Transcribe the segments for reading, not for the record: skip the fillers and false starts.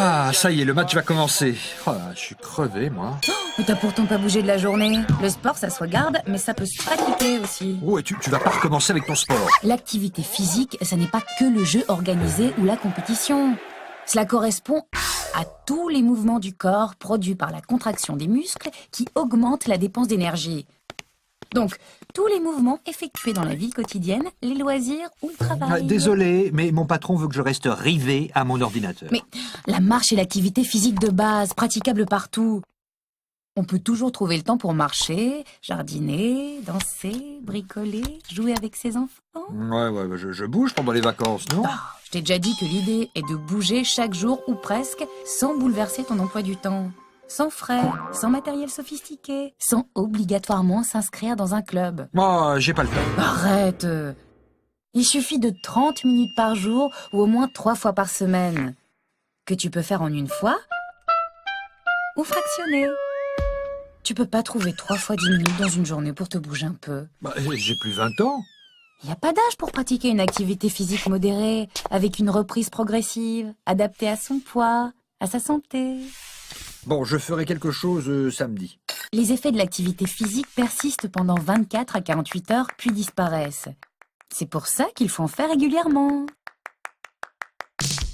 Ah, ça y est, le match va commencer. Oh, je suis crevé, moi. Mais t'as pourtant pas bougé de la journée. Le sport, ça se regarde, mais ça peut se pratiquer aussi. Oh, et tu vas pas recommencer avec ton sport. L'activité physique, ça n'est pas que le jeu organisé ou la compétition. Cela correspond à tous les mouvements du corps produits par la contraction des muscles qui augmentent la dépense d'énergie. Donc, tous les mouvements effectués dans la vie quotidienne, les loisirs ou le travail. Désolé, mais mon patron veut que je reste rivé à mon ordinateur. Mais la marche est l'activité physique de base, praticable partout. On peut toujours trouver le temps pour marcher, jardiner, danser, bricoler, jouer avec ses enfants. Ouais, je bouge pendant les vacances, non? Je t'ai déjà dit que l'idée est de bouger chaque jour ou presque sans bouleverser ton emploi du temps. Sans frais, sans matériel sophistiqué, sans obligatoirement s'inscrire dans un club. Moi, j'ai pas le temps. Arrête! Il suffit de 30 minutes par jour ou au moins 3 fois par semaine. Que tu peux faire en une fois ou fractionner. Tu peux pas trouver 3 fois 10 minutes dans une journée pour te bouger un peu. J'ai plus 20 ans. Il n'y a pas d'âge pour pratiquer une activité physique modérée, avec une reprise progressive, adaptée à son poids, à sa santé. Bon, je ferai quelque chose samedi. Les effets de l'activité physique persistent pendant 24 à 48 heures, puis disparaissent. C'est pour ça qu'il faut en faire régulièrement.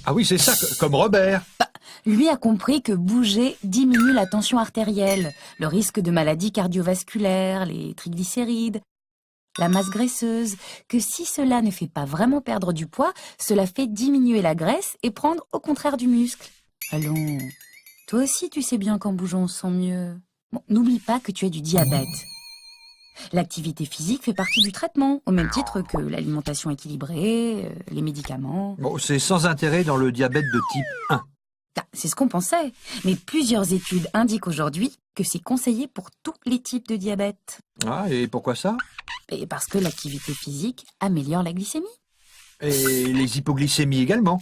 Ah oui, c'est ça, comme Robert. Lui a compris que bouger diminue la tension artérielle, le risque de maladies cardiovasculaires, les triglycérides, la masse graisseuse, que si cela ne fait pas vraiment perdre du poids, cela fait diminuer la graisse et prendre au contraire du muscle. Allons, toi aussi tu sais bien qu'en bougeant on se sent mieux. Bon, n'oublie pas que tu as du diabète. L'activité physique fait partie du traitement, au même titre que l'alimentation équilibrée, les médicaments. Bon, c'est sans intérêt dans le diabète de type 1. C'est ce qu'on pensait, mais plusieurs études indiquent aujourd'hui que c'est conseillé pour tous les types de diabète. Ah, et pourquoi ça? Et parce que l'activité physique améliore la glycémie. Et les hypoglycémies également.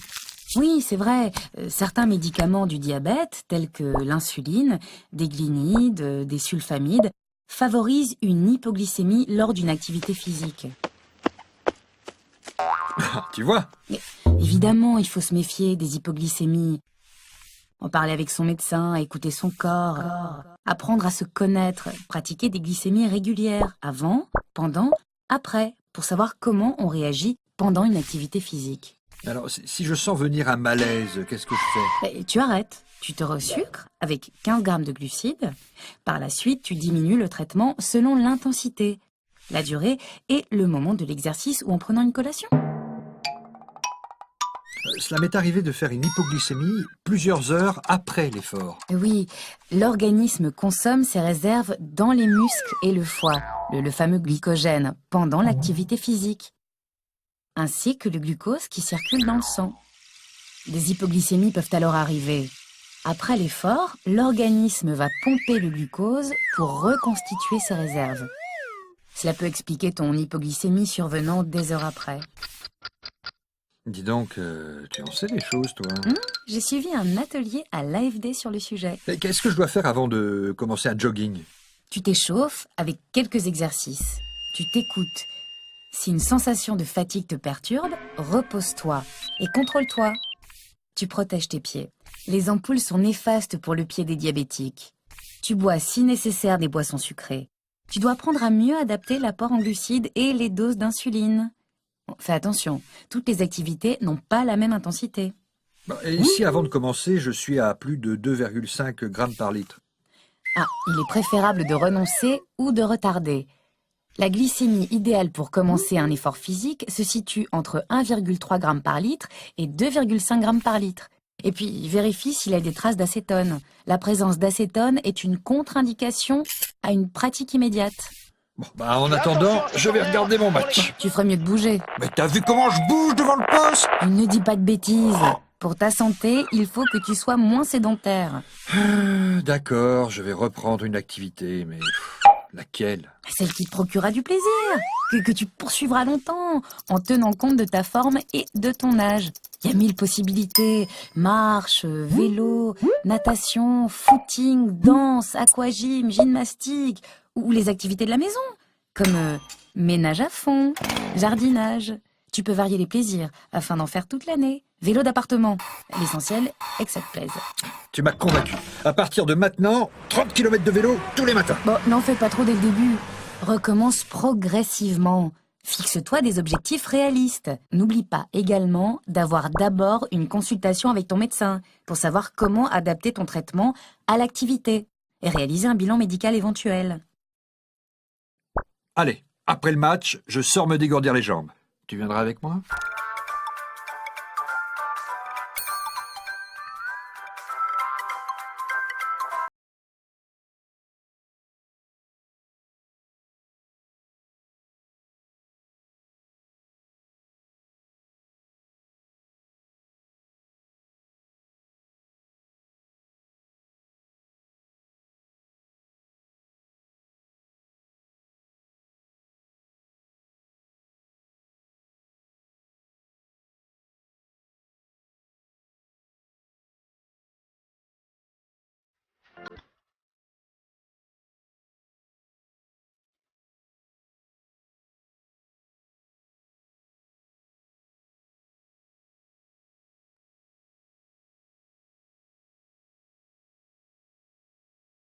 Oui, c'est vrai. Certains médicaments du diabète, tels que l'insuline, des glynides, des sulfamides, favorisent une hypoglycémie lors d'une activité physique. Tu vois? Mais, évidemment, il faut se méfier des hypoglycémies. En parler avec son médecin, écouter son corps, apprendre à se connaître, pratiquer des glycémies régulières, avant, pendant, après, pour savoir comment on réagit pendant une activité physique. Alors, si je sens venir un malaise, qu'est-ce que je fais? Et tu arrêtes, tu te resucres avec 15 grammes de glucides. Par la suite, tu diminues le traitement selon l'intensité, la durée et le moment de l'exercice ou en prenant une collation. Cela m'est arrivé de faire une hypoglycémie plusieurs heures après l'effort. Oui, l'organisme consomme ses réserves dans les muscles et le foie, le fameux glycogène, pendant l'activité physique, ainsi que le glucose qui circule dans le sang. Des hypoglycémies peuvent alors arriver. Après l'effort, l'organisme va pomper le glucose pour reconstituer ses réserves. Cela peut expliquer ton hypoglycémie survenant des heures après. Dis donc, tu en sais des choses, toi. J'ai suivi un atelier à l'AFD sur le sujet. Et qu'est-ce que je dois faire avant de commencer un jogging? Tu t'échauffes avec quelques exercices. Tu t'écoutes. Si une sensation de fatigue te perturbe, repose-toi et contrôle-toi. Tu protèges tes pieds. Les ampoules sont néfastes pour le pied des diabétiques. Tu bois si nécessaire des boissons sucrées. Tu dois apprendre à mieux adapter l'apport en glucides et les doses d'insuline. Bon, fais attention, toutes les activités n'ont pas la même intensité. Et si avant de commencer, je suis à plus de 2,5 grammes par litre? Il est préférable de renoncer ou de retarder. La glycémie idéale pour commencer un effort physique se situe entre 1,3 g par litre et 2,5 g par litre. Et puis, vérifie s'il y a des traces d'acétone. La présence d'acétone est une contre-indication à une pratique immédiate. Bon, en attendant, je vais regarder mon match. Tu ferais mieux de bouger. Mais t'as vu comment je bouge devant le poste? Ne dis pas de bêtises. Pour ta santé, il faut que tu sois moins sédentaire. D'accord, je vais reprendre une activité, mais laquelle? Celle qui te procurera du plaisir, que tu poursuivras longtemps, en tenant compte de ta forme et de ton âge. Il y a 1000 possibilités. Marche, vélo, natation, footing, danse, aquagym, gymnastique, ou les activités de la maison, comme ménage à fond, jardinage. Tu peux varier les plaisirs afin d'en faire toute l'année. Vélo d'appartement. L'essentiel est que ça te plaise. Tu m'as convaincu. À partir de maintenant, 30 km de vélo tous les matins. Bon, n'en fais pas trop dès le début. Recommence progressivement. Fixe-toi des objectifs réalistes. N'oublie pas également d'avoir d'abord une consultation avec ton médecin pour savoir comment adapter ton traitement à l'activité et réaliser un bilan médical éventuel. Allez, après le match, je sors me dégourdir les jambes. Tu viendras avec moi ?